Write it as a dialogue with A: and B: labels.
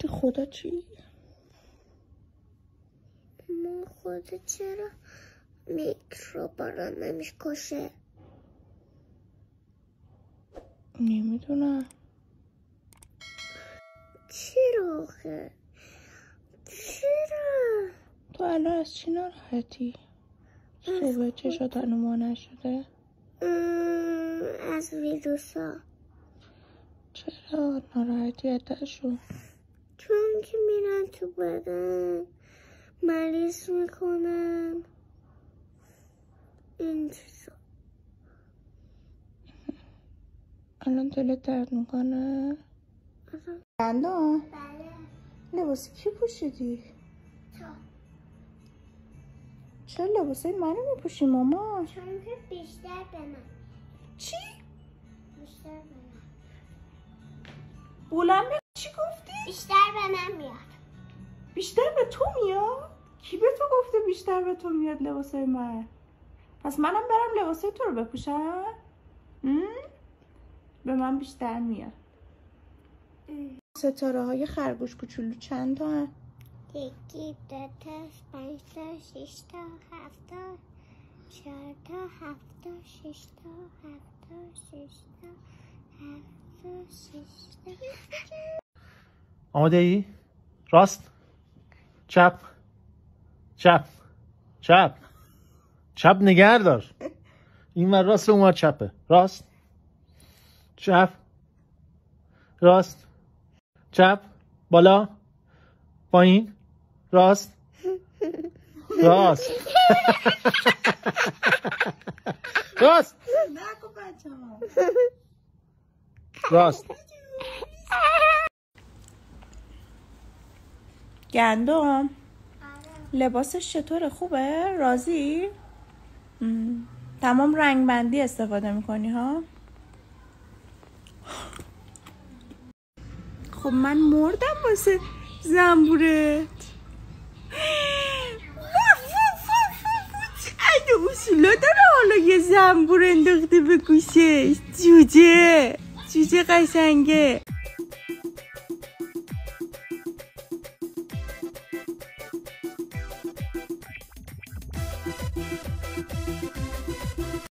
A: گفتی خدا چی؟
B: ما خدا چرا میکروبا رو نمیکشه؟
A: نمیدونم.
B: چرا آخه؟ چرا؟
A: تو الان از چی ناراحتی؟ صبح چشات هنوز نشده؟
B: از ویروس ها.
A: چرا ناراحتی ازشون؟
B: چون که میرن تو بدن مریض میکنن این چیزا.
A: الان دلت درد میکنه؟ دندان؟
B: بله.
A: لباس کی پوشیدی؟
B: تو.
A: چرا لباسای منو میپوشی ماما؟
B: چون که بیشتر به من.
A: چی؟
B: بیشتر به من.
A: بلند بگو چی گفتی؟
B: بیشتر به من میاد.
A: بیشتر به تو میاد؟ کی به تو گفته بیشتر به تو میاد لباسای من؟ پس منم برم لباسای تو رو بپوشم؟ به من بیشتر میاد. ستاره های خرگوش کوچولو چند تا هن؟
B: یکی، دو تا، 5 تا، 6 تا، 7 تا، 4 تا، 7 تا، 6 تا، 7 تا، 6 تا، 7 تا، 6 تا.
C: آماده ای؟ راست، چپ، چپ، چپ، چپ نگه دار. این من راست اون من چپه. راست، چپ، راست، چپ، بالا، پایین، راست، راست. راست،
A: نگو بچه‌ها.
C: راست.
A: گندم لباسش چطوره؟ خوبه؟ راضی؟ تمام رنگ بندی استفاده میکنی ها؟ خب من مردم واسه زنبورت. اگه اصولا داره حالا یه زنبور انداخته به گوشش. جوجه قشنگه.